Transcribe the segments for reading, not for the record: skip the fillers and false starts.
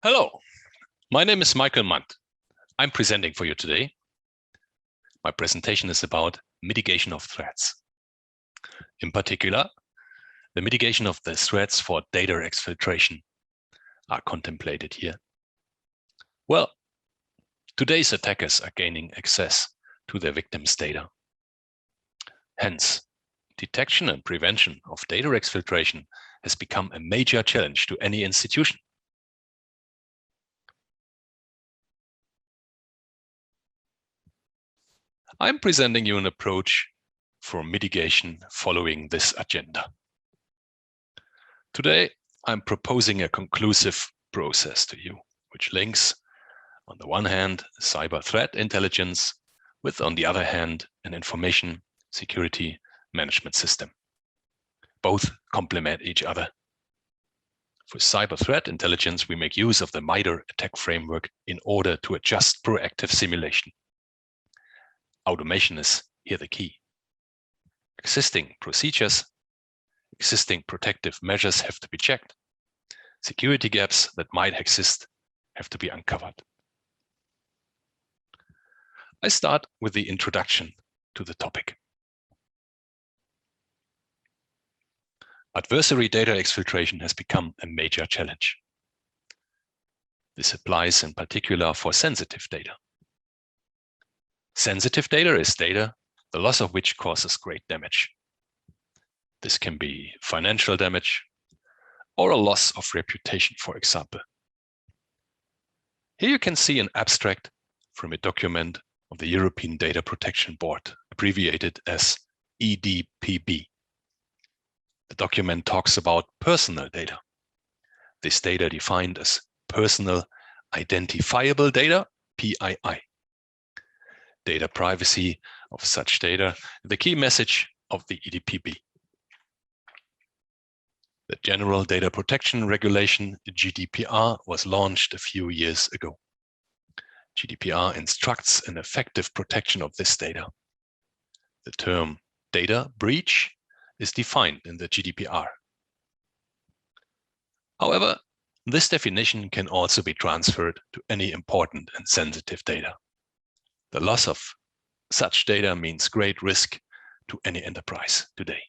Hello, my name is Mundt. I'm presenting for you today. My presentation is about mitigation of threats. In particular, the mitigation of the threats for data exfiltration are contemplated here. Well, today's attackers are gaining access to their victims' data. Hence, detection and prevention of data exfiltration has become a major challenge to any institution. I'm presenting you an approach for mitigation following this agenda. Today, I'm proposing a conclusive process to you, which links, on the one hand, cyber threat intelligence with, on the other hand, an information security management system. Both complement each other. For cyber threat intelligence, we make use of the MITRE ATT&CK framework in order to adjust proactive simulation. Automation is here the key. Existing procedures, existing protective measures have to be checked. Security gaps that might exist have to be uncovered. I start with the introduction to the topic. Adversary data exfiltration has become a major challenge. This applies in particular for sensitive data. Sensitive data is data, the loss of which causes great damage. This can be financial damage or a loss of reputation, for example. Here you can see an abstract from a document of the European Data Protection Board, abbreviated as EDPB. The document talks about personal data. This data defined as personal identifiable data, PII. Data privacy of such data, the key message of the EDPB. The General Data Protection Regulation, GDPR, was launched a few years ago. GDPR instructs an effective protection of this data. The term data breach is defined in the GDPR. However, this definition can also be transferred to any important and sensitive data. The loss of such data means great risk to any enterprise today.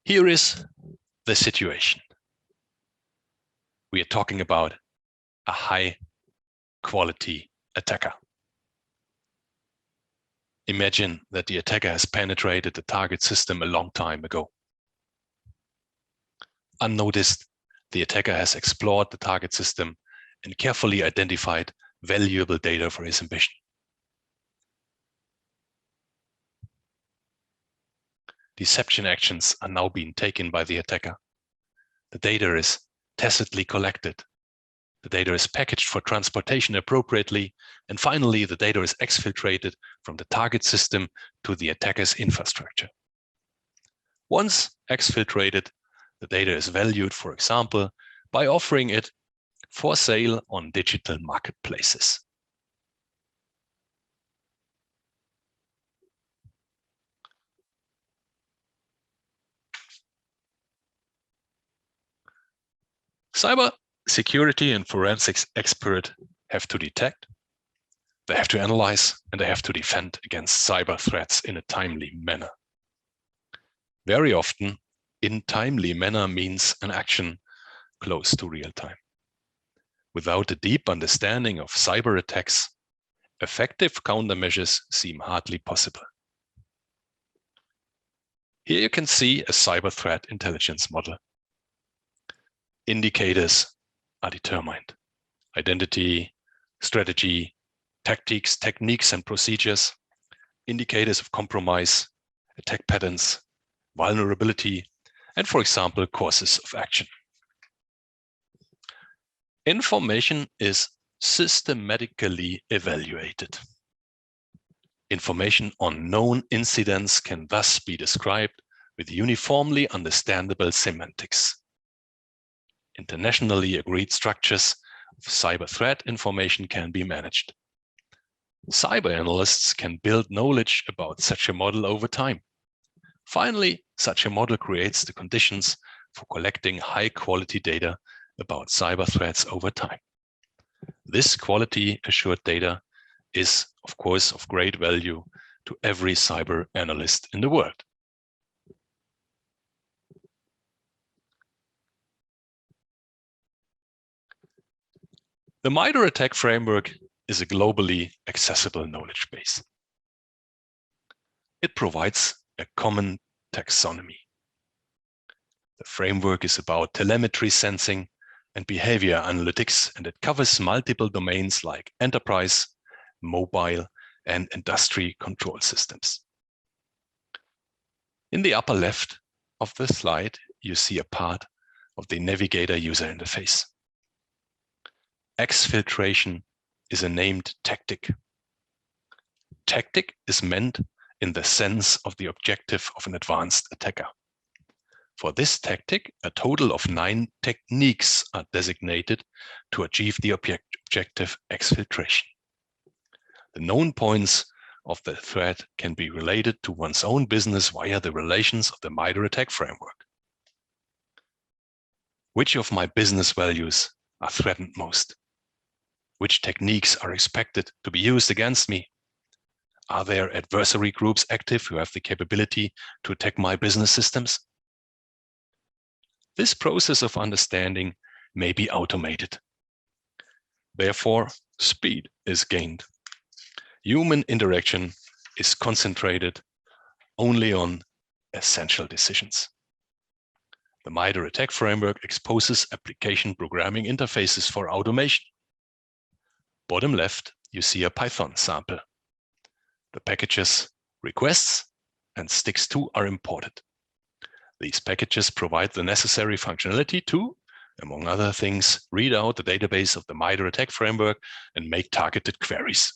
Here is the situation. We are talking about a high-quality attacker. Imagine that the attacker has penetrated the target system a long time ago. Unnoticed, the attacker has explored the target system and carefully identified valuable data for his ambition. Deception actions are now being taken by the attacker. The data is tacitly collected. The data is packaged for transportation appropriately. And finally, the data is exfiltrated from the target system to the attacker's infrastructure. Once exfiltrated, the data is valued, for example, by offering it for sale on digital marketplaces. Cyber security and forensics experts have to detect, they have to analyze, and they have to defend against cyber threats in a timely manner. Very often, in timely manner means an action close to real time. Without a deep understanding of cyber attacks, effective countermeasures seem hardly possible. Here you can see a cyber threat intelligence model. Indicators are determined. Identity, strategy, tactics, techniques, and procedures, indicators of compromise, attack patterns, vulnerability, and, for example, courses of action. Information is systematically evaluated. Information on known incidents can thus be described with uniformly understandable semantics. Internationally agreed structures of cyber threat information can be managed. Cyber analysts can build knowledge about such a model over time. Finally, such a model creates the conditions for collecting high-quality data about cyber threats over time. This quality-assured data is, of course, of great value to every cyber analyst in the world. The MITRE ATT&CK framework is a globally accessible knowledge base. It provides a common taxonomy. The framework is about telemetry sensing and behavior analytics, and it covers multiple domains like enterprise, mobile, and industry control systems. In the upper left of the slide, you see a part of the Navigator user interface. Exfiltration is a named tactic. Tactic is meant in the sense of the objective of an advanced attacker. For this tactic, a total of 9 techniques are designated to achieve the objective exfiltration. The known points of the threat can be related to one's own business via the relations of the MITRE ATT&CK framework. Which of my business values are threatened most? Which techniques are expected to be used against me? Are there adversary groups active who have the capability to attack my business systems? This process of understanding may be automated. Therefore, speed is gained. Human interaction is concentrated only on essential decisions. The MITRE ATT&CK framework exposes application programming interfaces for automation. Bottom left, you see a Python sample. The packages requests and sticks2 are imported. These packages provide the necessary functionality to, among other things, read out the database of the MITRE ATT&CK framework and make targeted queries.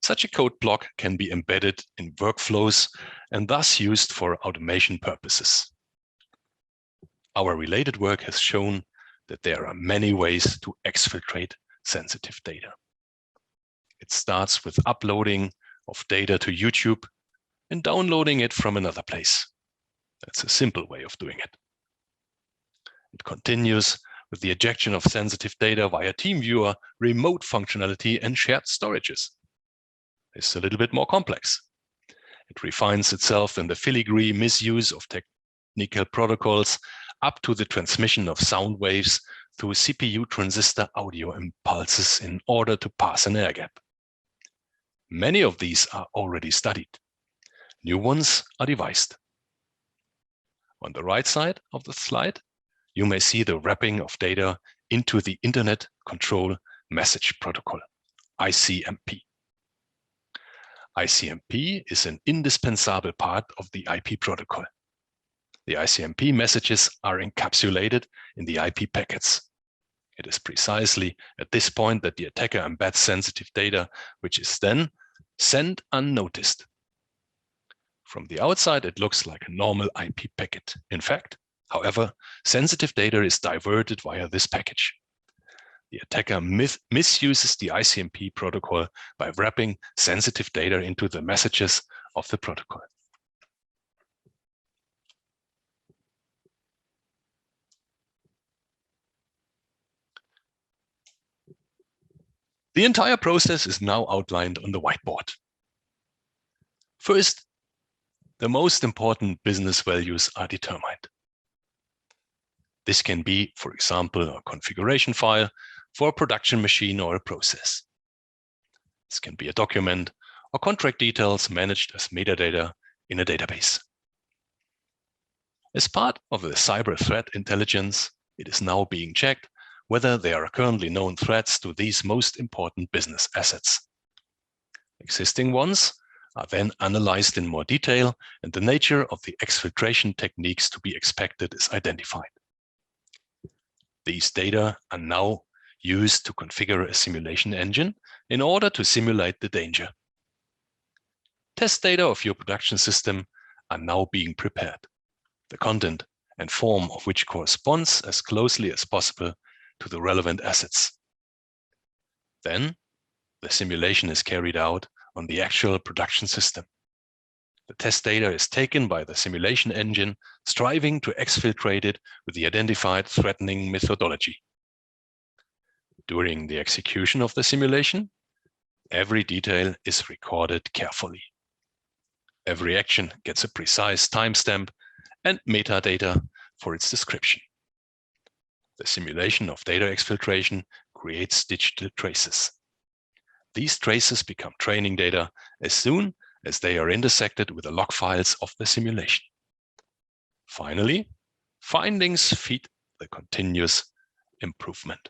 Such a code block can be embedded in workflows and thus used for automation purposes. Our related work has shown that there are many ways to exfiltrate sensitive data. It starts with uploading of data to YouTube and downloading it from another place. That's a simple way of doing it. It continues with the ejection of sensitive data via TeamViewer, remote functionality, and shared storages. It's a little bit more complex. It refines itself in the filigree misuse of technical protocols up to the transmission of sound waves through CPU transistor audio impulses in order to pass an air gap. Many of these are already studied. New ones are devised. On the right side of the slide, you may see the wrapping of data into the Internet Control Message Protocol, ICMP. ICMP is an indispensable part of the IP protocol. The ICMP messages are encapsulated in the IP packets. It is precisely at this point that the attacker embeds sensitive data, which is then sent unnoticed. From the outside, it looks like a normal IP packet. In fact, however, sensitive data is diverted via this package. The attacker misuses the ICMP protocol by wrapping sensitive data into the messages of the protocol. The entire process is now outlined on the whiteboard. First, the most important business values are determined. This can be, for example, a configuration file for a production machine or a process. This can be a document or contract details managed as metadata in a database. As part of the cyber threat intelligence, it is now being checked whether there are currently known threats to these most important business assets. Existing ones are then analyzed in more detail, and the nature of the exfiltration techniques to be expected is identified. These data are now used to configure a simulation engine in order to simulate the danger. Test data of your production system are now being prepared, the content and form of which corresponds as closely as possible to the relevant assets. Then, the simulation is carried out on the actual production system. The test data is taken by the simulation engine, striving to exfiltrate it with the identified threatening methodology. During the execution of the simulation, every detail is recorded carefully. Every action gets a precise timestamp and metadata for its description. The simulation of data exfiltration creates digital traces. These traces become training data as soon as they are intersected with the log files of the simulation. Finally, findings feed the continuous improvement.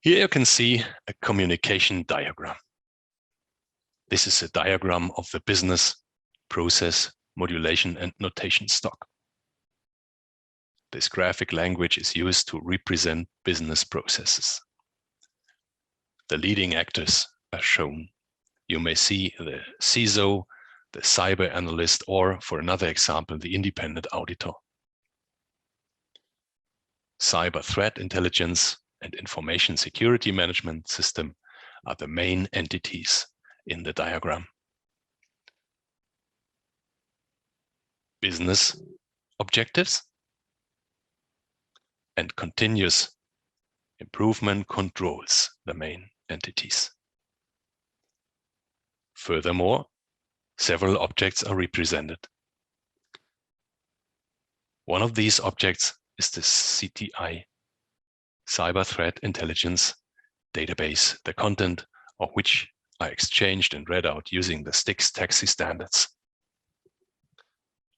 Here you can see a communication diagram. This is a diagram of the business process modulation and notation stock. This graphic language is used to represent business processes. The leading actors are shown. You may see the CISO, the cyber analyst, or for another example, the independent auditor. Cyber threat intelligence and information security management system are the main entities in the diagram. Business objectives and continuous improvement controls the main entities. Furthermore, several objects are represented. One of these objects is the CTI, Cyber Threat Intelligence Database, the content of which are exchanged and read out using the STIX taxi standards.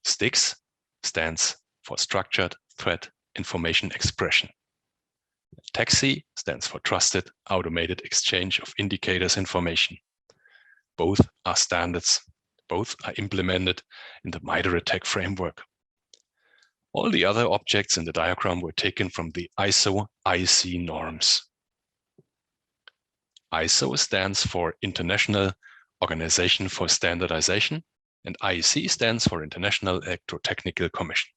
STIX stands for Structured Threat Information Expression. Taxi stands for Trusted Automated Exchange of Indicators Information. Both are standards. Both are implemented in the MITRE ATT&CK framework. All the other objects in the diagram were taken from the ISO IC norms. ISO stands for International Organization for Standardization, and IEC stands for International Electrotechnical Commission.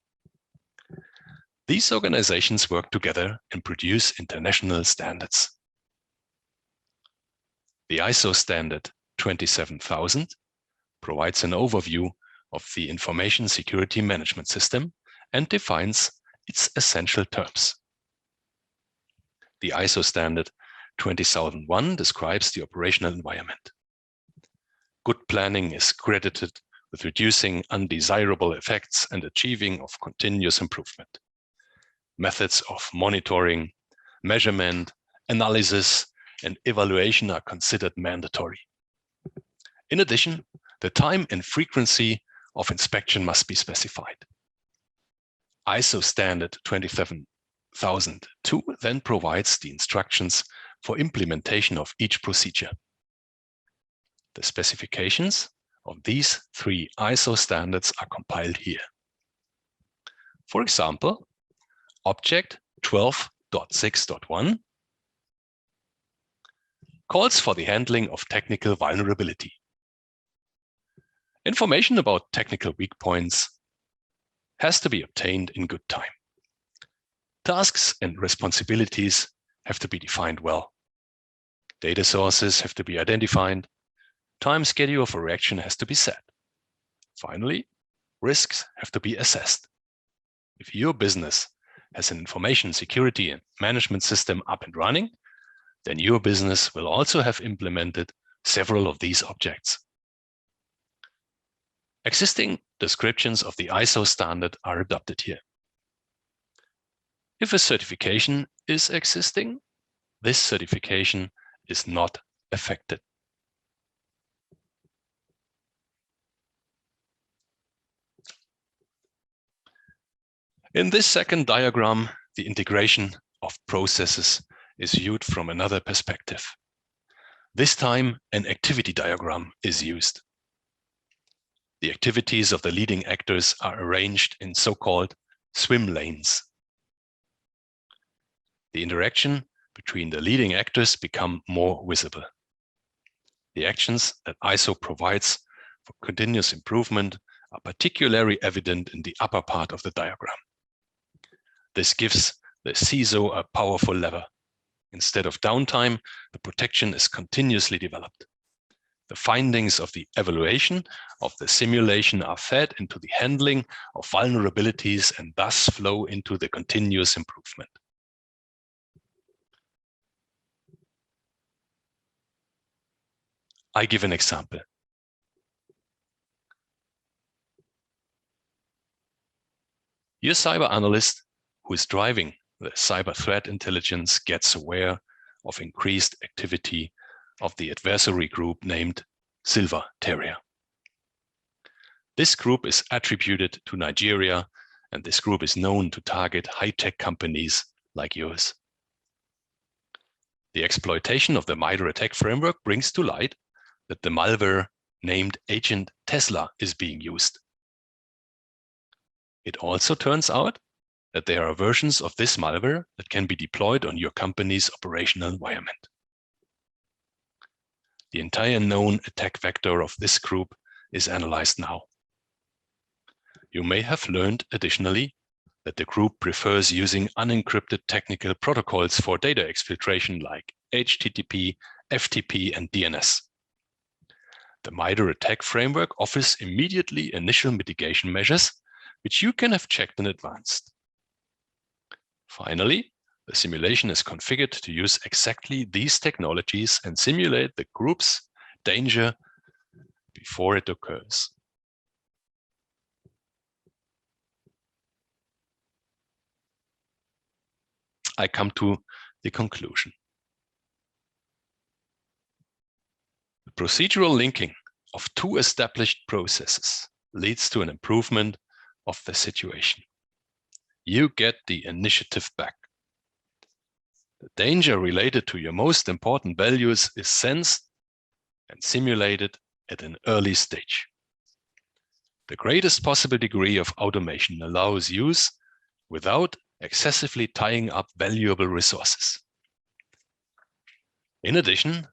These organizations work together and produce international standards. The ISO standard 27000 provides an overview of the information security management system and defines its essential terms. The ISO standard 20001 describes the operational environment. Good planning is credited with reducing undesirable effects and achieving of continuous improvement. Methods of monitoring, measurement, analysis, and evaluation are considered mandatory. In addition, the time and frequency of inspection must be specified. ISO standard 27002 then provides the instructions for implementation of each procedure. The specifications of these three ISO standards are compiled here. For example, Object 12.6.1 calls for the handling of technical vulnerability. Information about technical weak points has to be obtained in good time. Tasks and responsibilities have to be defined well. Data sources have to be identified. Time schedule for reaction has to be set. Finally, risks have to be assessed. If your business has an information security and management system up and running, then your business will also have implemented several of these objects. Existing descriptions of the ISO standard are adopted here. If a certification is existing, this certification is not affected. In this second diagram, the integration of processes is viewed from another perspective. This time, an activity diagram is used. The activities of the leading actors are arranged in so-called swim lanes. The interaction between the leading actors become more visible. The actions that ISO provides for continuous improvement are particularly evident in the upper part of the diagram. This gives the CISO a powerful lever. Instead of downtime, the protection is continuously developed. The findings of the evaluation of the simulation are fed into the handling of vulnerabilities and thus flow into the continuous improvement. I give an example. Your cyber analyst who is driving the cyber threat intelligence gets aware of increased activity of the adversary group named Silver Terrier. This group is attributed to Nigeria, and this group is known to target high-tech companies like yours. The exploitation of the MITRE ATT&CK framework brings to light that the malware named Agent Tesla is being used. It also turns out that there are versions of this malware that can be deployed on your company's operational environment. The entire known attack vector of this group is analyzed now. You may have learned additionally that the group prefers using unencrypted technical protocols for data exfiltration like HTTP, FTP, and DNS. The MITRE ATT&CK framework offers immediately initial mitigation measures, which you can have checked in advance. Finally, the simulation is configured to use exactly these technologies and simulate the group's danger before it occurs. I come to the conclusion. The procedural linking of two established processes leads to an improvement of the situation. You get the initiative back. The danger related to your most important values is sensed and simulated at an early stage. The greatest possible degree of automation allows use without excessively tying up valuable resources. In addition,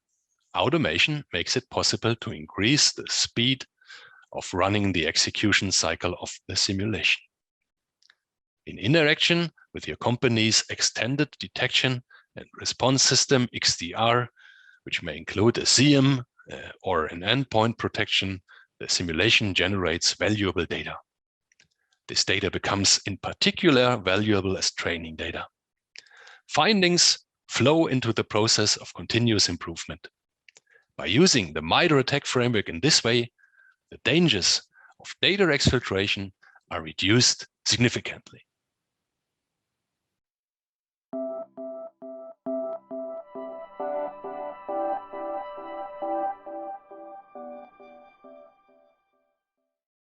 automation makes it possible to increase the speed of running the execution cycle of the simulation. In interaction with your company's extended detection and response system, XDR, which may include a SIEM or an endpoint protection, the simulation generates valuable data. This data becomes in particular valuable as training data. Findings flow into the process of continuous improvement. By using the MITRE ATT&CK framework in this way, the dangers of data exfiltration are reduced significantly.